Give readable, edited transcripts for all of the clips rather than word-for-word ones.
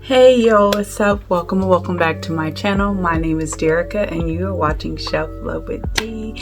Hey yo, what's up? Welcome and welcome back to my channel. My name is Derica and you are watching Shelf Love with Dee.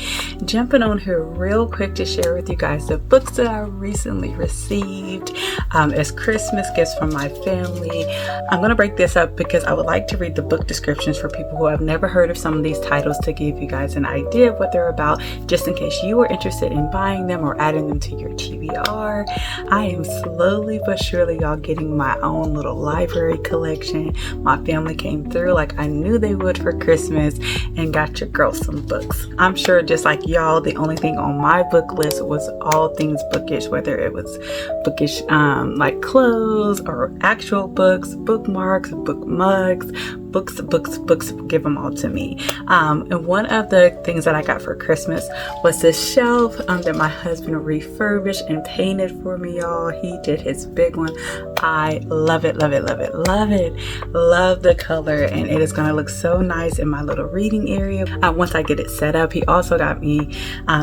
Jumping on here real quick to share with you guys the books that I recently received as Christmas gifts from my family. I'm going to break this up because I would like to read the book descriptions for people who have never heard of some of these titles to give you guys an idea of what they're about, just in case you are interested in buying them or adding them to your TBR. I am slowly but surely, y'all, getting my own little library collection. My family came through like I knew they would for Christmas and got your girl some books. I'm sure just like y'all, the only thing on my book list was all things bookish, whether it was bookish like clothes or actual books, bookmarks, book mugs, books, give them all to me. And one of the things that I got for Christmas was this shelf that my husband refurbished and painted for me, y'all. He did his big one. I love it, love it, love it, love it. Love the color, and it is going to look so nice in my little reading area once I get it set up. He also got me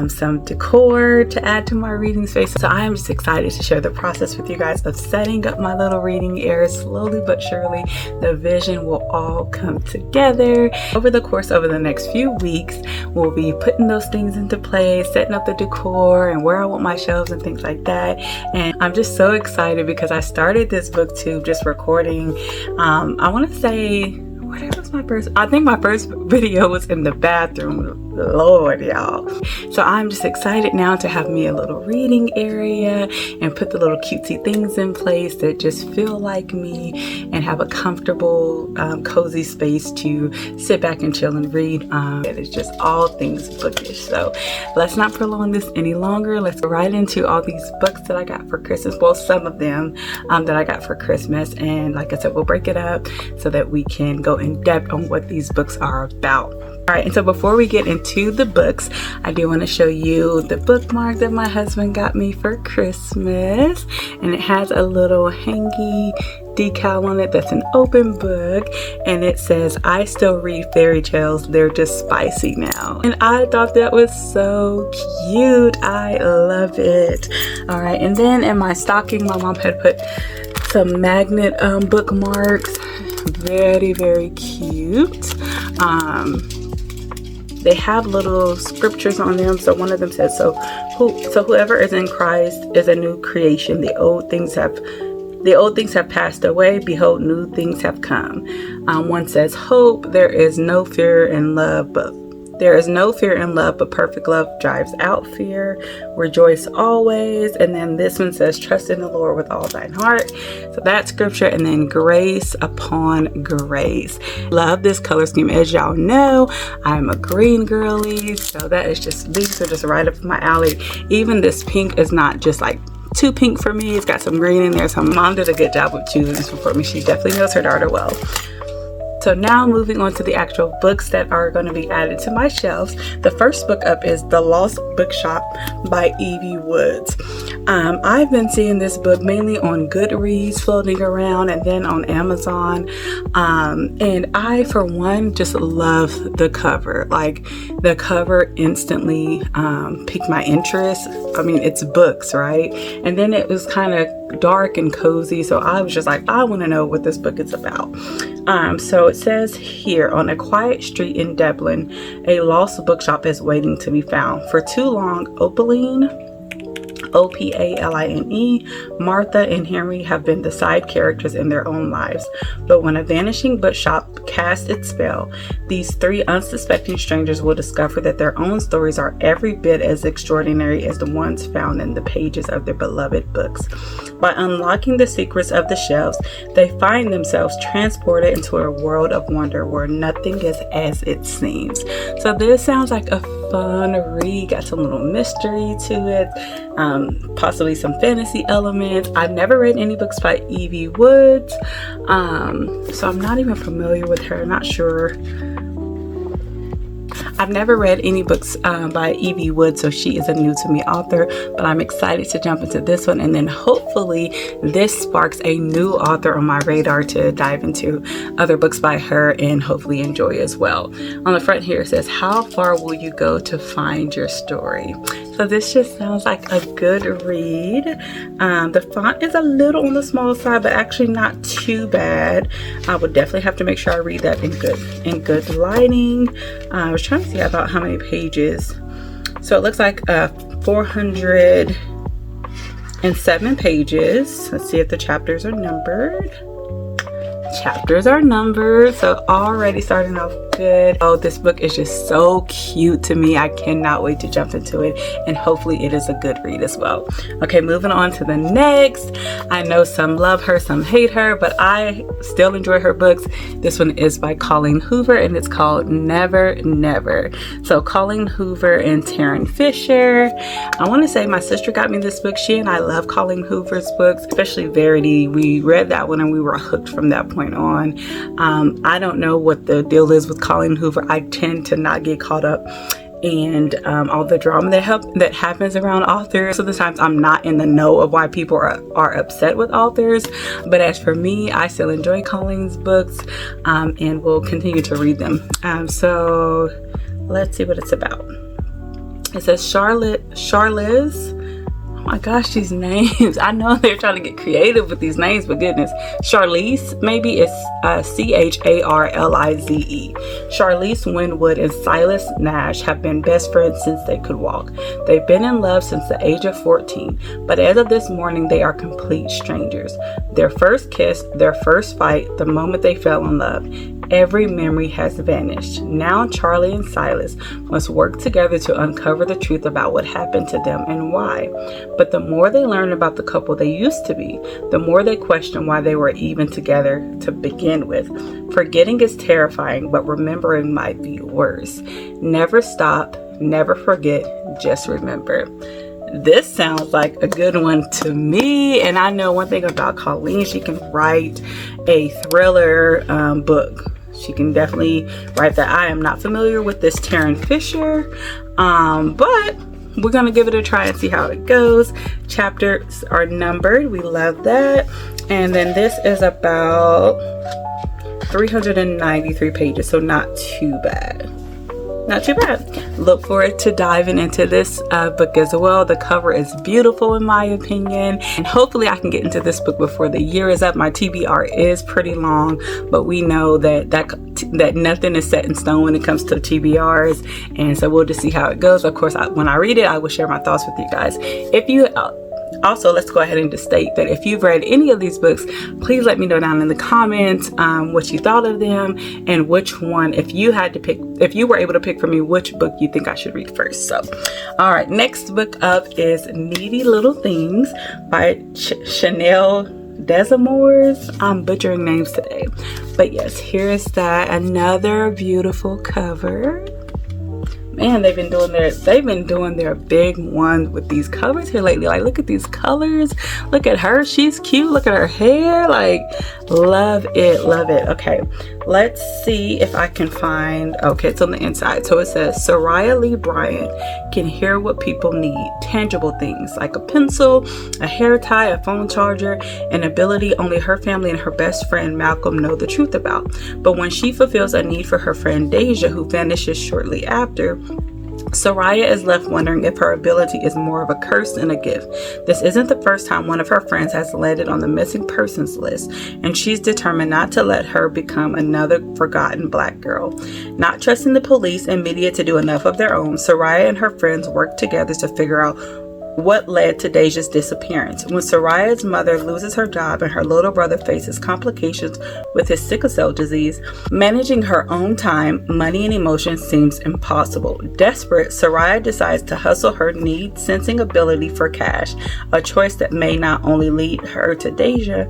some decor to add to my reading space, so I am just excited to share the process with you guys of setting up my little reading area. Slowly but surely the vision will all come together over the course over the next few weeks. We'll be putting those things into place, setting up the decor and where I want my shelves and things like that. And I'm just so excited because I started this booktube just recording. I want to say, what was my first? I think my first video was in the bathroom. Lord, y'all. So I'm just excited now to have me a little reading area and put the little cutesy things in place that just feel like me and have a comfortable, cozy space to sit back and chill and read. It is just all things bookish. So let's not prolong this any longer. Let's go right into all these books that I got for Christmas. Well, some of them that I got for Christmas. And like I said, we'll break it up so that we can go in depth on what these books are about. All right, and so before we get into the books, I do want to show you the bookmark that my husband got me for Christmas, and it has a little hangy decal on it that's an open book, and it says, "I still read fairy tales, they're just spicy now." And I thought that was so cute. I love it. All right, and then in my stocking, my mom had put some magnet bookmarks. Very, very cute. They have little scriptures on them. So one of them says, so whoever is in Christ is a new creation. The old things have passed away. Behold, new things have come. One says, hope, there is no fear in love, but perfect love drives out fear. Rejoice always. And then this one says, trust in the Lord with all thine heart. So that's scripture. And then grace upon grace. Love this color scheme. As y'all know, I'm a green girly. So that is just, these are just right up my alley. Even this pink is not just like too pink for me. It's got some green in there. So mom did a good job of choosing this for me. She definitely knows her daughter well. So now moving on to the actual books that are going to be added to my shelves. The first book up is The Lost Bookshop by Evie Woods. I've been seeing this book mainly on Goodreads floating around and then on Amazon. And I, for one, just love the cover. Like, the cover instantly piqued my interest. I mean, it's books, right? And then it was kind of dark and cozy. So I was just like, I want to know what this book is about. So it says here, on a quiet street in Dublin, a lost bookshop is waiting to be found. For too long, Opaline, Opaline, Martha, and Henry have been the side characters in their own lives. But when a vanishing bookshop casts its spell, these three unsuspecting strangers will discover that their own stories are every bit as extraordinary as the ones found in the pages of their beloved books. By unlocking the secrets of the shelves, they find themselves transported into a world of wonder where nothing is as it seems. So this sounds like a fun read. Got some little mystery to it, possibly some fantasy elements. I've never read any books by Evie Woods, so I'm not even familiar with her. Not sure. I've never read any books by E.B. Wood, so she is a new to me author, but I'm excited to jump into this one, and then hopefully this sparks a new author on my radar to dive into other books by her and hopefully enjoy as well. On the front here it says, how far will you go to find your story? So this just sounds like a good read. The font is a little on the small side, but actually not too bad. I would definitely have to make sure I read that in good lighting. I was trying to see about how many pages. So it looks like 407 pages. Let's see if the chapters are numbered. Chapters are numbered, so already starting off good. Oh, this book is just so cute to me. I cannot wait to jump into it, and hopefully it is a good read as well. Okay, moving on to the next. I know some love her, some hate her, but I still enjoy her books. This one is by Colleen Hoover, and it's called Never Never. So Colleen Hoover and Taryn Fisher. I want to say my sister got me this book. She and I love Colleen Hoover's books, especially Verity. We read that one and we were hooked from that point on. I don't know what the deal is with Colleen Hoover. I tend to not get caught up in all the drama that happens around authors. So sometimes I'm not in the know of why people are upset with authors. But as for me, I still enjoy Colleen's books and will continue to read them. So let's see what it's about. It says Charlize. Oh my gosh, these names. I know they're trying to get creative with these names, but goodness. Charlize, maybe it's Charlize. Charlize Winwood and Silas Nash have been best friends since they could walk. They've been in love since the age of 14, but as of this morning, they are complete strangers. Their first kiss, their first fight, the moment they fell in love. Every memory has vanished. Now Charlie and Silas must work together to uncover the truth about what happened to them and why. But the more they learn about the couple they used to be, the more they question why they were even together to begin with. Forgetting is terrifying, but remembering might be worse. Never stop, never forget, just remember. This sounds like a good one to me, and I know one thing about Colleen, she can write a thriller book. She can definitely write that. I am not familiar with this Taryn Fisher, but we're gonna give it a try and see how it goes. Chapters are numbered, we love that. And then this is about 393 pages, so not too bad. Not too bad. Look forward to diving into this book as well. The cover is beautiful in my opinion, and hopefully I can get into this book before the year is up. My TBR is pretty long, but we know that nothing is set in stone when it comes to TBRs, and so we'll just see how it goes. Of course, when I read it, I will share my thoughts with you guys. If you also, let's go ahead and just state that if you've read any of these books, please let me know down in the comments what you thought of them and which one, if you were able to pick for me, which book you think I should read first. So, all right, next book up is Needy Little Things by Chanel Desamores. I'm butchering names today, but yes, here's that. Another beautiful cover. Man, they've been doing their big one with these covers here lately. Like, look at these colors. Look at her. She's cute. Look at her hair. Like, love it. Love it. Okay, let's see if I can find. Okay, it's on the inside. So it says, Soraya Lee Bryant can hear what people need. Tangible things like a pencil, a hair tie, a phone charger, an ability only her family and her best friend Malcolm know the truth about. But when she fulfills a need for her friend Deja, who vanishes shortly after, Soraya is left wondering if her ability is more of a curse than a gift. This isn't the first time one of her friends has landed on the missing persons list, and she's determined not to let her become another forgotten black girl. Not trusting the police and media to do enough of their own, Soraya and her friends work together to figure out what led to Deja's disappearance. When Soraya's mother loses her job and her little brother faces complications with his sickle cell disease, managing her own time, money, and emotions seems impossible. Desperate, Soraya decides to hustle her need-sensing ability for cash, a choice that may not only lead her to Deja,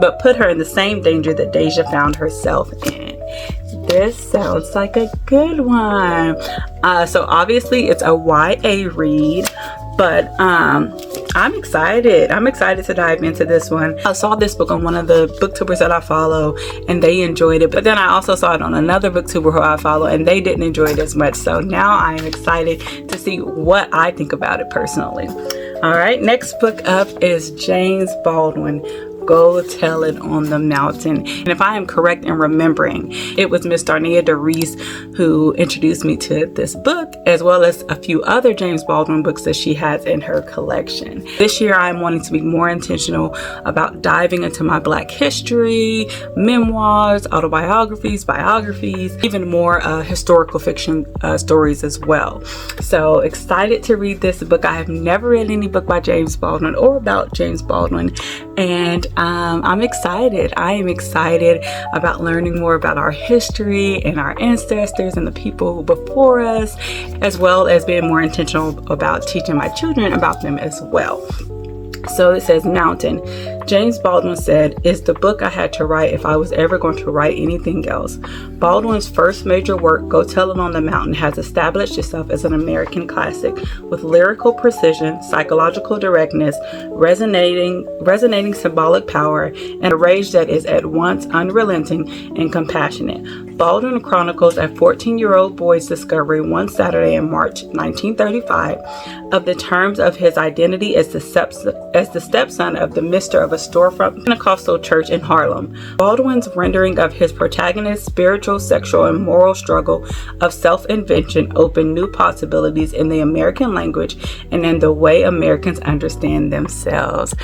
but put her in the same danger that Deja found herself in. This sounds like a good one. So obviously it's a YA read. But I'm excited. I'm excited to dive into this one. I saw this book on one of the booktubers that I follow, and they enjoyed it. But then I also saw it on another booktuber who I follow, and they didn't enjoy it as much. So now I am excited to see what I think about it personally. All right, next book up is James Baldwin, Go Tell It on the Mountain. And if I am correct in remembering, it was Miss Darnia DeReese who introduced me to this book, as well as a few other James Baldwin books that she has in her collection. This year, I'm wanting to be more intentional about diving into my Black history, memoirs, autobiographies, biographies, even more historical fiction stories as well. So excited to read this book. I have never read any book by James Baldwin or about James Baldwin, and I'm excited. I am excited about learning more about our history and our ancestors and the people before us, as well as being more intentional about teaching my children about them as well. So it says Mountain. James Baldwin said, "It's the book I had to write if I was ever going to write anything else." Baldwin's first major work, Go Tell It on the Mountain, has established itself as an American classic with lyrical precision, psychological directness, resonating symbolic power, and a rage that is at once unrelenting and compassionate. Baldwin chronicles a 14-year-old boy's discovery one Saturday in March 1935 of the terms of his identity as the stepson of the minister of a storefront Pentecostal church in Harlem. Baldwin's rendering of his protagonist's spiritual, sexual, and moral struggle of self-invention opened new possibilities in the American language and in the way Americans understand themselves.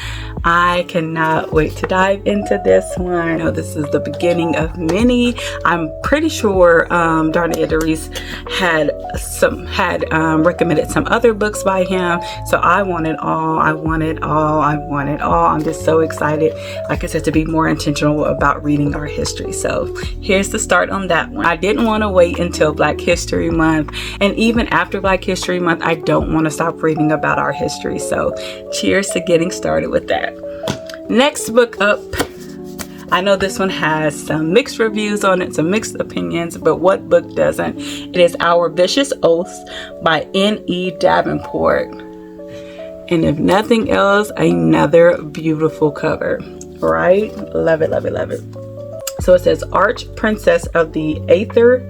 I cannot wait to dive into this one. I know this is the beginning of many. I'm pretty sure Darnia DeReese had recommended some other books by him. So I want it all. I want it all. I want it all. I'm just so excited, like I said, to be more intentional about reading our history. So here's the start on that one. I didn't want to wait until Black History Month, and even after Black History Month, I don't want to stop reading about our history. So cheers to getting started with that. Next book up, I know this one has some mixed reviews on it, some mixed opinions, but what book doesn't? It is Our Vicious Oaths by N.E. Davenport. And if nothing else, another beautiful cover, right? Love it, love it, love it. So it says, Arch Princess of the Aether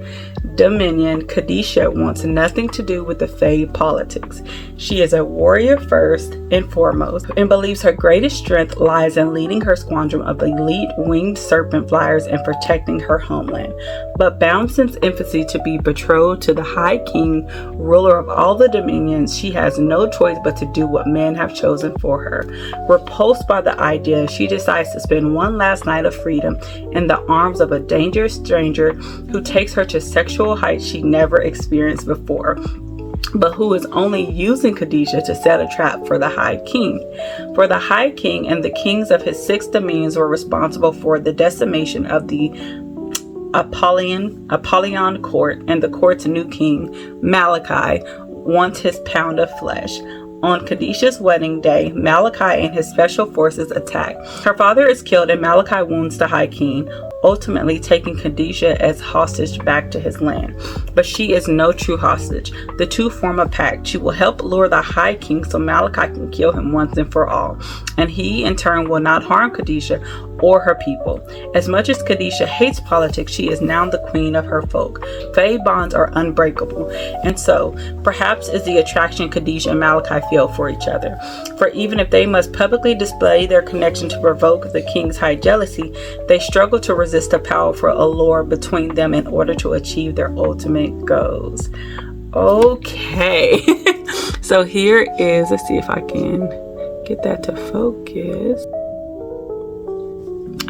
Dominion, Khadijah wants nothing to do with the Fae politics. She is a warrior first and foremost, and believes her greatest strength lies in leading her squadron of elite winged serpent flyers and protecting her homeland. But bound since infancy to be betrothed to the High King, ruler of all the dominions, she has no choice but to do what men have chosen for her. Repulsed by the idea, she decides to spend one last night of freedom in the arms of a dangerous stranger who takes her to sexual heights she never experienced before, but who is only using Khadijah to set a trap for the High King. For the High King and the kings of his 6 dominions were responsible for the decimation of the Apollyon court, and the court's new king, Malachi, wants his pound of flesh. On Khadijah's wedding day, Malachi and his special forces attack. Her father is killed and Malachi wounds the High King, ultimately taking Khadijah as hostage back to his land. But she is no true hostage. The two form a pact. She will help lure the High King so Malachi can kill him once and for all. And he, in turn, will not harm Khadijah or her people. As much as Khadijah hates politics, she is now the queen of her folk. Fae bonds are unbreakable, and so perhaps is the attraction Khadijah and Malachi feel for each other. For even if they must publicly display their connection to provoke the king's high jealousy, they struggle to resist the powerful allure between them in order to achieve their ultimate goals. Okay, so here is, let's see if I can get that to focus.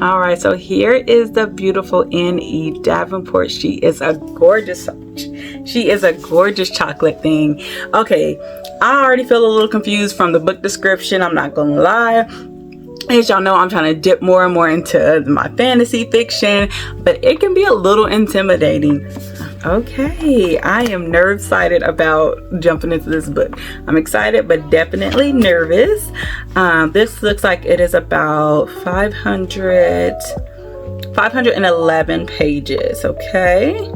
All right, so here is the beautiful N.E. Davenport. She is a gorgeous chocolate thing. Okay, I already feel a little confused from the book description. I'm not gonna lie. As y'all know, I'm trying to dip more and more into my fantasy fiction, but it can be a little intimidating. Okay, I am nerve-sighted about jumping into this book. I'm excited, but definitely nervous. This looks like it is about 511 pages. Okay,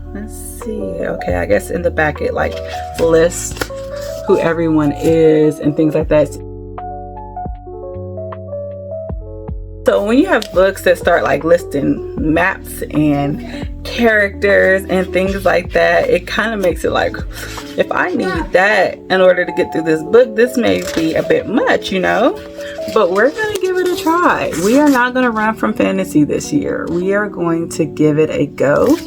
let's see. Okay, I guess in the back it like lists who everyone is and things like that. So when you have books that start like listing maps and characters and things like that, it kind of makes it like, if I need that in order to get through this book, this may be a bit much, you know? But we're going to give it a try. We are not going to run from fantasy this year. We are going to give it a go.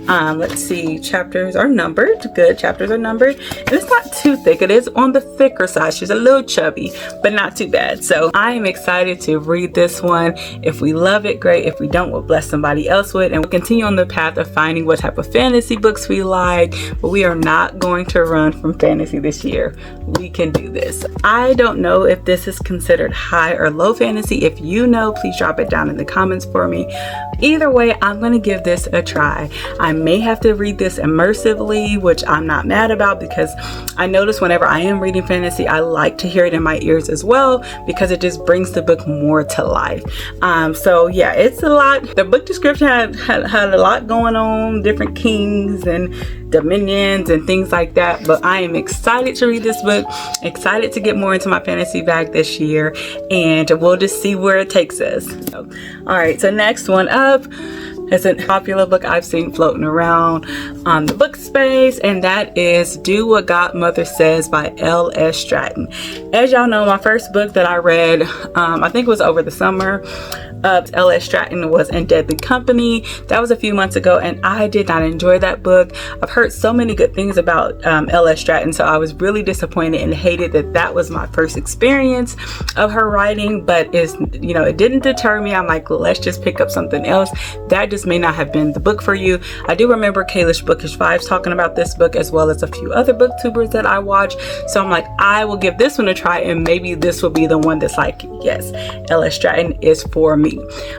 Let's see, chapters are numbered. Good, chapters are numbered. And it's not too thick. It is on the thicker side. She's a little chubby, but not too bad. So I am excited to read this one. If we love it, great. If we don't, we'll bless somebody else with. And we'll continue on the path of finding what type of fantasy books we like. But we are not going to run from fantasy this year. We can do this. I don't know if this is considered high or low fantasy. If you know, please drop it down in the comments for me. Either way, I'm going to give this a try. I may have to read this immersively, which I'm not mad about, because I notice whenever I am reading fantasy, I like to hear it in my ears as well, because it just brings the book more to life. So yeah, it's a lot. The book description had a lot going on, different kings and dominions and things like that, but I am excited to read this book, excited to get more into my fantasy bag this year, and we'll just see where it takes us. So, all right, so next one up is a popular book I've seen floating around on the book space, and that is Do What Godmother Says by L.S. Stratton. As y'all know, my first book that I read, I think it was over the summer, L.S. Stratton was In Deadly Company. That was a few months ago, and I did not enjoy that book. I've heard so many good things about L.S. Stratton, so I was really disappointed and hated that that was my first experience of her writing, but it didn't deter me. I'm like, let's just pick up something else. That just may not have been the book for you. I do remember Kaylish Bookish Vibes talking about this book, as well as a few other booktubers that I watch. So I'm like, I will give this one a try, and maybe this will be the one that's like, yes, L.S. Stratton is for me.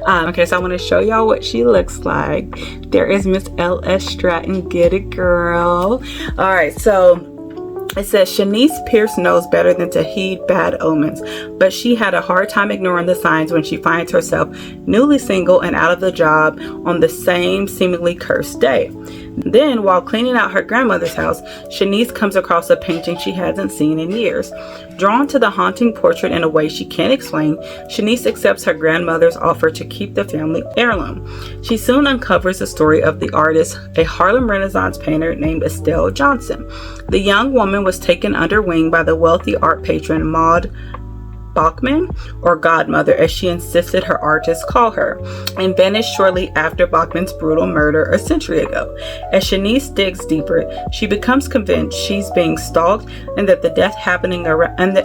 Okay, so I want to show y'all what she looks like. There is Miss L.S. Stratton. Get it, girl. All right, so it says, Shanice Pierce knows better than to heed bad omens, but she had a hard time ignoring the signs when she finds herself newly single and out of the job on the same seemingly cursed day. Then, while cleaning out her grandmother's house, Shanice comes across a painting she hasn't seen in years. Drawn to the haunting portrait in a way she can't explain, Shanice accepts her grandmother's offer to keep the family heirloom. She soon uncovers the story of the artist, a Harlem Renaissance painter named Estelle Johnson. The young woman was taken under wing by the wealthy art patron Maud Bachman, or Godmother as she insisted her artists call her, and vanished shortly after Bachman's brutal murder a century ago. As Shanice digs deeper, she becomes convinced she's being stalked and that the death happening around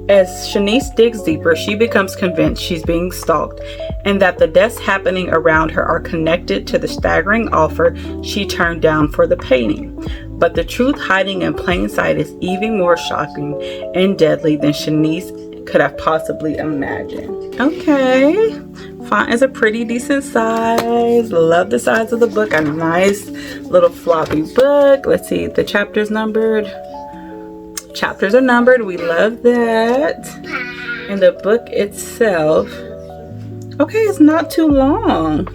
As Shanice digs deeper, she becomes convinced she's being stalked and that the deaths happening around her are connected to the staggering offer she turned down for the painting. But the truth hiding in plain sight is even more shocking and deadly than Shanice could have possibly imagined. Okay, font is a pretty decent size. Love the size of the book. A nice little floppy book. Let's see, the chapters numbered. Chapters are numbered. We love that. And the book itself, okay, it's not too long.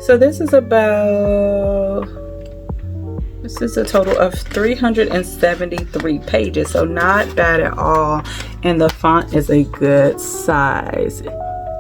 So this is a total of 373 pages, so not bad at all. And the font is a good size,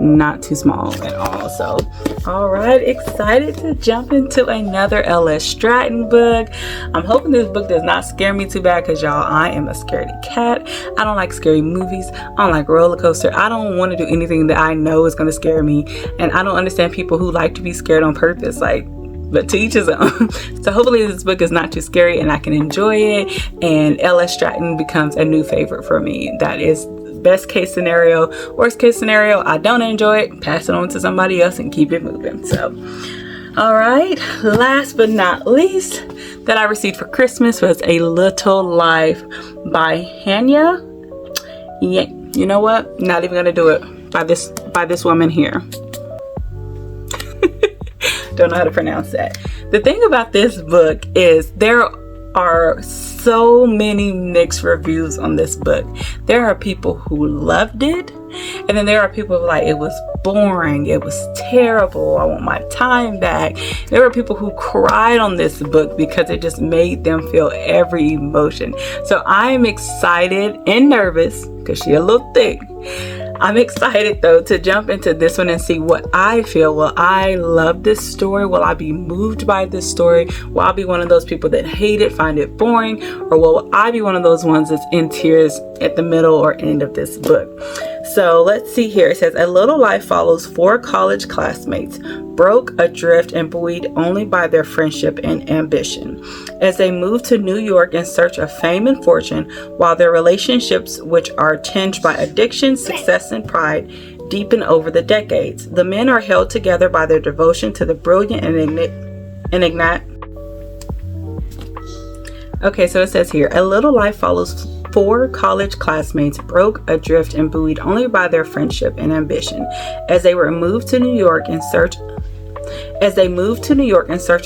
not too small at all. So all right, excited to jump into another L.S. Stratton book. I'm hoping this book does not scare me too bad, because y'all, I am a scaredy cat. I don't like scary movies. I don't like roller coaster. I don't want to do anything that I know is going to scare me, and I don't understand people who like to be scared on purpose. But to each his own. So hopefully this book is not too scary and I can enjoy it, and L.S. Stratton becomes a new favorite for me. That is best case scenario. Worst case scenario, I don't enjoy it, pass it on to somebody else and keep it moving. So all right, last but not least that I received for Christmas was A Little Life by Hanya. Yeah, you know what, not even gonna do it, by this woman here. Don't know how to pronounce that. The thing about this book is there are so many mixed reviews on this book. There are people who loved it And then there are people who are like, it was boring, it was terrible, I want my time back. There were people who cried on this book because it just made them feel every emotion. So I'm excited and nervous because she's a little thick. I'm excited though to jump into this one and see what I feel. Will I love this story? Will I be moved by this story? Will I be one of those people that hate it, find it boring? Or will I be one of those ones that's in tears at the middle or end of this book? So let's see here. It says, a little life follows 4 college classmates, broke, adrift, and buoyed only by their friendship and ambition, as they move to New York in search of fame and fortune, while their relationships, which are tinged by addiction, success, and pride, deepen over the decades. The men are held together by their devotion to the brilliant and ignite. Okay, so it says here, a little life follows 4 college classmates, broke, adrift, and buoyed only by their friendship and ambition, as they moved to New York in search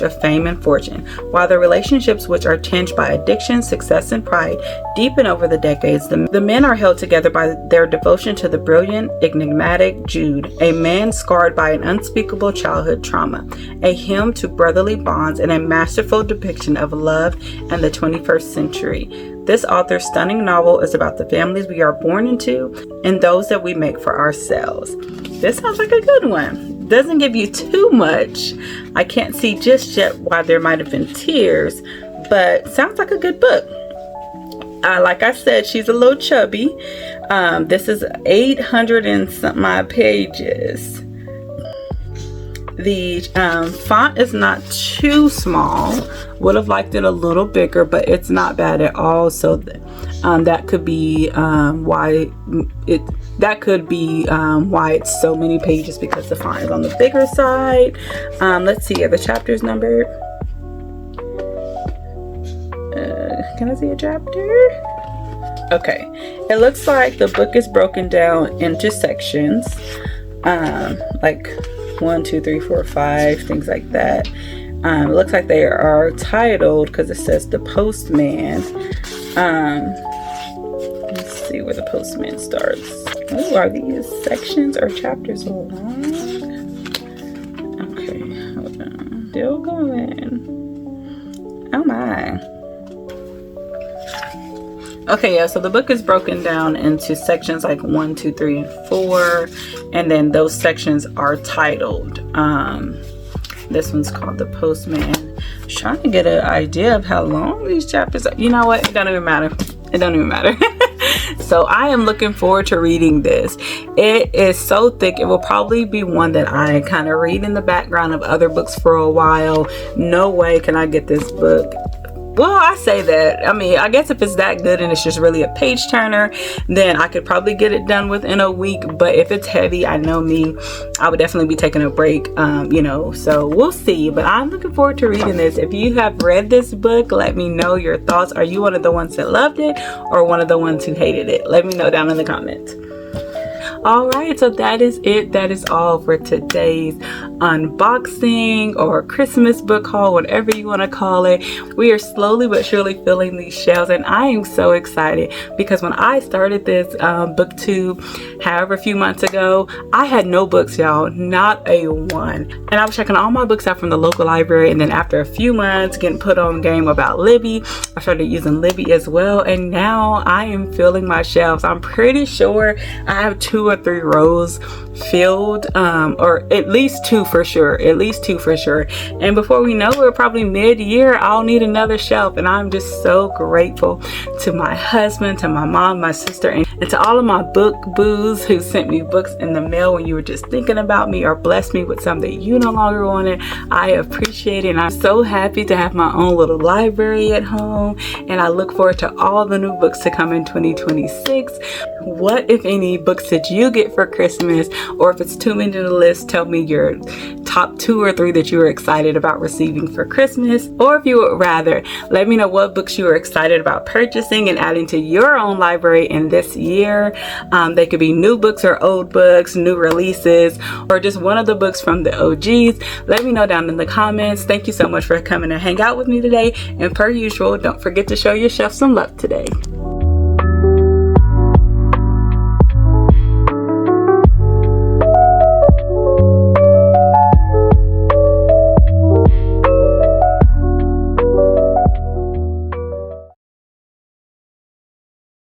of fame and fortune, while their relationships, which are tinged by addiction, success, and pride, deepen over the decades. The men are held together by their devotion to the brilliant, enigmatic Jude, a man scarred by an unspeakable childhood trauma, a hymn to brotherly bonds, and a masterful depiction of love and the 21st century. This author's stunning novel is about the families we are born into and those that we make for ourselves. This sounds like a good one. Doesn't give you too much. I can't see just yet why there might have been tears, but sounds like a good book. Like I said, she's a little chubby. This is 800 and something odd pages. The font is not too small. Would have liked it a little bigger, but it's not bad at all. So that could be why it's so many pages, because the font is on the bigger side. Let's see, are the chapters numbered? Can I see a chapter? Okay, it looks like the book is broken down into sections, like 1, 2, 3, 4, 5, things like that. It looks like they are titled because it says The Postman. Let's see where The Postman starts. Oh, are these sections or chapters long? Okay, hold on. Still going. Oh my. Okay, yeah, so the book is broken down into sections like 1, 2, 3, and 4, and then those sections are titled. This one's called The Postman. I'm trying to get an idea of how long these chapters are. You know what? It don't even matter. It don't even matter. So I am looking forward to reading this. It is so thick. It will probably be one that I kind of read in the background of other books for a while. No way can I get this book. Well, I say that. I mean, I guess if it's that good and it's just really a page turner, then I could probably get it done within a week. But if it's heavy, I know me, I would definitely be taking a break, so we'll see. But I'm looking forward to reading this. If you have read this book, let me know your thoughts. Are you one of the ones that loved it or one of the ones who hated it? Let me know down in the comments. All right, so that is it. That is all for today's unboxing or Christmas book haul, whatever you want to call it. We are slowly but surely filling these shelves, and I am so excited because when I started this booktube however a few months ago, I had no books, y'all, not a one. And I was checking all my books out from the local library, and then after a few months getting put on game about Libby, I started using Libby as well, and now I am filling my shelves. I'm pretty sure I have 2 or 3 rows filled, or at least 2 for sure, and before we know it, we're probably mid-year, I'll need another shelf. And I'm just so grateful to my husband, to my mom, my sister, and to all of my book boos who sent me books in the mail when you were just thinking about me or blessed me with something that you no longer wanted. I appreciate it, and I'm so happy to have my own little library at home, and I look forward to all the new books to come in 2026. What, if any, books did you get for Christmas? Or if it's too many to the list, tell me your top 2 or 3 that you were excited about receiving for Christmas. Or if you would rather, let me know what books you were excited about purchasing and adding to your own library in this year. They could be new books or old books, new releases, or just one of the books from the OGs. Let me know down in the comments. Thank you so much for coming to hang out with me today. And per usual, don't forget to show your shelf some love today.